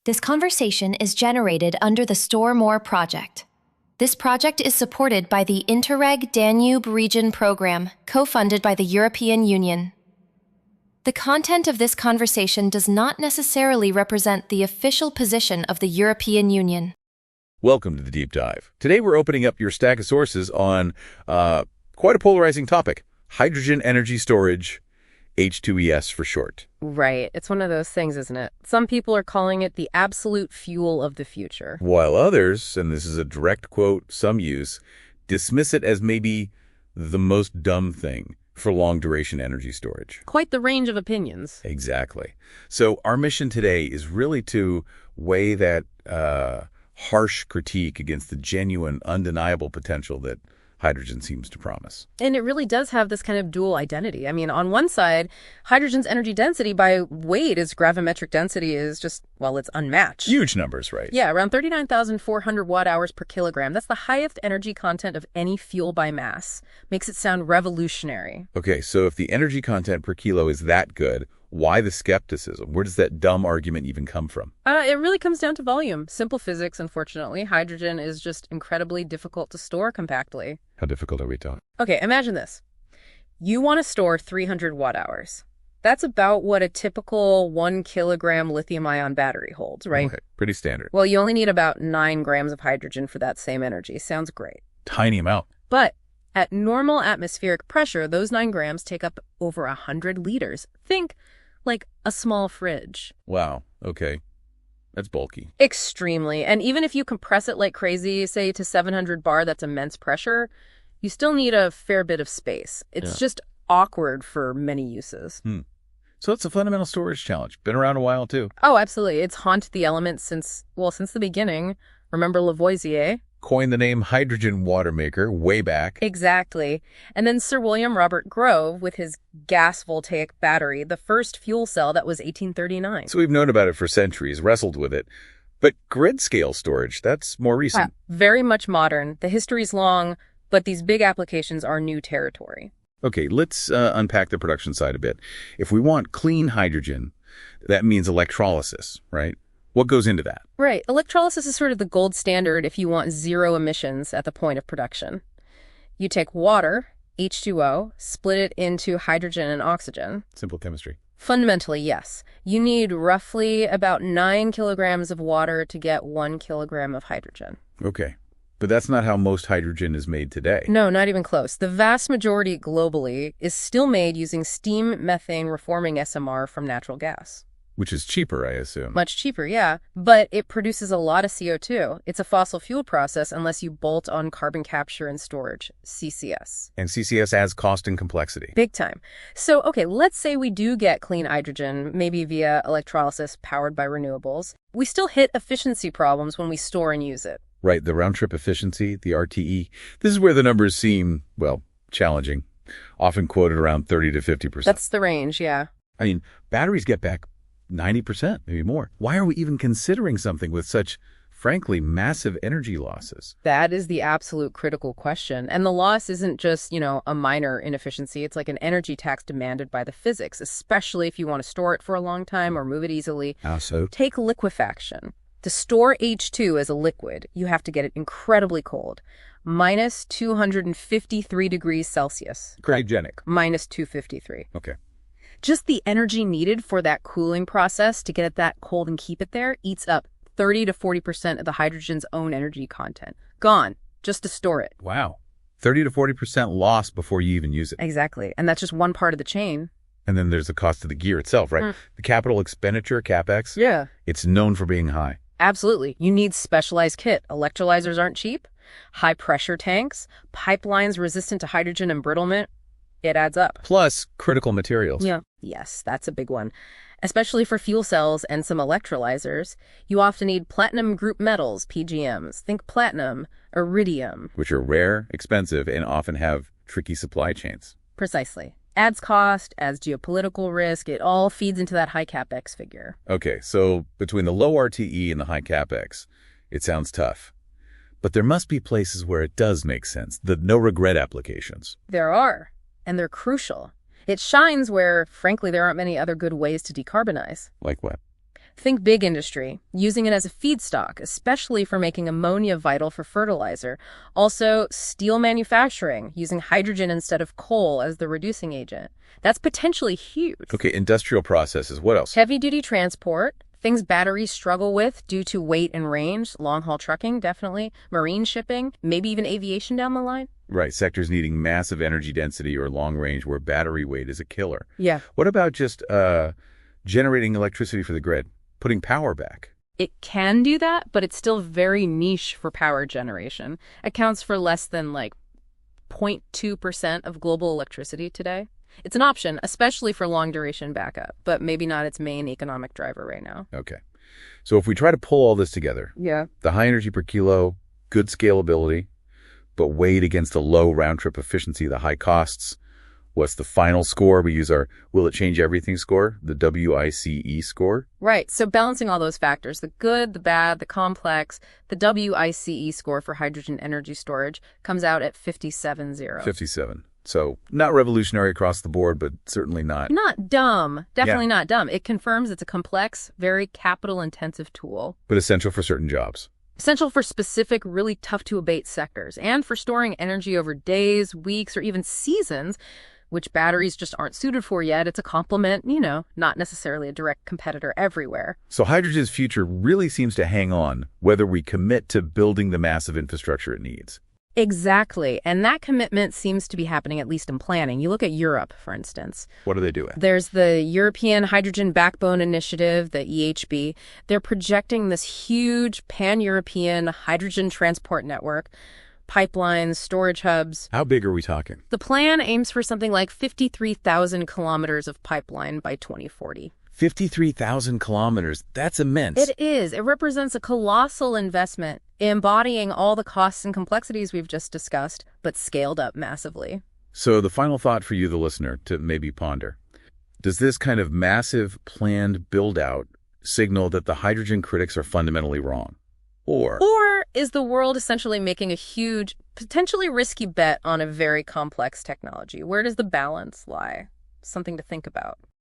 This conversation is generated under the StoreMore project. This project is supported by the Interreg Danube Region Programme, co-funded by the European Union. The content of this conversation does not necessarily represent the official position of the European Union. Welcome to the Deep Dive. Today we're opening up your stack of sources on quite a polarizing topic, hydrogen energy storage, H2ES for short. Right. It's one of those things, isn't it? Some people are calling it the absolute fuel of the future. While others, and this is a direct quote some use, dismiss it as maybe the most dumb thing for long-duration energy storage. Quite the range of opinions. Exactly. So our mission today is really to weigh that harsh critique against the genuine, undeniable potential that hydrogen seems to promise. And it really does have this kind of dual identity. I mean, on one side, hydrogen's energy density by weight, its gravimetric density is just, well, it's unmatched. Huge numbers, right? Yeah, around 39,400 watt-hours per kilogram. That's the highest energy content of any fuel by mass. Makes it sound revolutionary. Okay, so if the energy content per kilo is that good, why the skepticism? Where does that dumb argument even come from? It really comes down to volume. Simple physics, unfortunately. Hydrogen is just incredibly difficult to store compactly. How difficult are we talking? Okay, imagine this. You want to store 300 watt-hours. That's about what a typical 1 kilogram lithium-ion battery holds, right? Okay, pretty standard. Well, you only need about 9 grams of hydrogen for that same energy. Sounds great. Tiny amount. But at normal atmospheric pressure, those 9 grams take up over 100 liters. Think like a small fridge. Wow, okay. That's bulky. Extremely. And even if you compress it like crazy, say to 700 bar, that's immense pressure, you still need a fair bit of space. It's just awkward for many uses. So it's a fundamental storage challenge. Been around a while, too. Oh, absolutely. It's haunted the elements since the beginning. Remember Lavoisier? Coined the name hydrogen water maker way back. Exactly. And then Sir William Robert Grove with his gas voltaic battery, the first fuel cell, that was 1839. So we've known about it for centuries, wrestled with it. But grid-scale storage, that's more recent. Very much modern. The history's long, but these big applications are new territory. Okay, let's unpack the production side a bit. If we want clean hydrogen, that means electrolysis, right? What goes into that? Right. Electrolysis is sort of the gold standard if you want zero emissions at the point of production. You take water, H2O, split it into hydrogen and oxygen. Simple chemistry. Fundamentally, yes. You need roughly about 9 kilograms of water to get 1 kilogram of hydrogen. Okay. But that's not how most hydrogen is made today. No, not even close. The vast majority globally is still made using steam methane reforming SMR from natural gas. Which is cheaper, I assume. Much cheaper, yeah. But it produces a lot of CO2. It's a fossil fuel process unless you bolt on carbon capture and storage, CCS. And CCS adds cost and complexity. Big time. So, okay, let's say we do get clean hydrogen, maybe via electrolysis powered by renewables. We still hit efficiency problems when we store and use it. Right, the round-trip efficiency, the RTE. This is where the numbers seem, well, challenging. Often quoted around 30 to 50%. That's the range, yeah. I mean, batteries get back 90%, maybe more. Why are we even considering something with such, frankly, massive energy losses? That is the absolute critical question. And the loss isn't just, a minor inefficiency. It's like an energy tax demanded by the physics, especially if you want to store it for a long time or move it easily. How so? Take liquefaction. To store H2 as a liquid, you have to get it incredibly cold, minus 253 degrees Celsius. Cryogenic. Minus 253. Okay. Just the energy needed for that cooling process to get it that cold and keep it there eats up 30 to 40% of the hydrogen's own energy content. Gone, just to store it. Wow. 30 to 40% loss before you even use it. Exactly. And that's just one part of the chain. And then there's the cost of the gear itself, right? The capital expenditure, CapEx. Yeah. It's known for being high. Absolutely. You need specialized kit. Electrolyzers aren't cheap. High pressure tanks, pipelines resistant to hydrogen embrittlement. It adds up. Plus critical materials. Yeah. Yes, that's a big one. Especially for fuel cells and some electrolyzers, you often need platinum group metals, PGMs. Think platinum, iridium. Which are rare, expensive, and often have tricky supply chains. Precisely. Adds cost, adds geopolitical risk. It all feeds into that high CapEx figure. Okay, so between the low RTE and the high CapEx, it sounds tough. But there must be places where it does make sense, the no-regret applications. There are, and they're crucial. It shines where, frankly, there aren't many other good ways to decarbonize. Like what? Think big industry, using it as a feedstock, especially for making ammonia vital for fertilizer. Also, steel manufacturing, using hydrogen instead of coal as the reducing agent. That's potentially huge. Okay, industrial processes. What else? Heavy-duty transport, things batteries struggle with due to weight and range, long-haul trucking, definitely, marine shipping, maybe even aviation down the line. Right, sectors needing massive energy density or long range where battery weight is a killer. Yeah. What about just generating electricity for the grid, putting power back? It can do that, but it's still very niche for power generation. Accounts for less than 0.2% of global electricity today. It's an option, especially for long-duration backup, but maybe not its main economic driver right now. Okay. So if we try to pull all this together, the high energy per kilo, good scalability, but weighed against the low round-trip efficiency, the high costs, what's the final score? We use our will it change everything score, the WICE score. Right. So balancing all those factors, the good, the bad, the complex, the WICE score for hydrogen energy storage comes out at 57.0. 57. So not revolutionary across the board, but certainly not. Not dumb. Definitely not dumb. It confirms it's a complex, very capital-intensive tool. But essential for certain jobs. Essential for specific, really tough-to-abate sectors, and for storing energy over days, weeks, or even seasons, which batteries just aren't suited for yet. It's a complement, not necessarily a direct competitor everywhere. So hydrogen's future really seems to hang on whether we commit to building the massive infrastructure it needs. Exactly. And that commitment seems to be happening, at least in planning. You look at Europe, for instance. What are they doing? There's the European Hydrogen Backbone Initiative, the EHB. They're projecting this huge pan-European hydrogen transport network, pipelines, storage hubs. How big are we talking? The plan aims for something like 53,000 kilometers of pipeline by 2040. 53,000 kilometers. That's immense. It is. It represents a colossal investment, embodying all the costs and complexities we've just discussed, but scaled up massively. So the final thought for you, the listener, to maybe ponder. Does this kind of massive planned build-out signal that the hydrogen critics are fundamentally wrong? Or is the world essentially making a huge, potentially risky bet on a very complex technology? Where does the balance lie? Something to think about.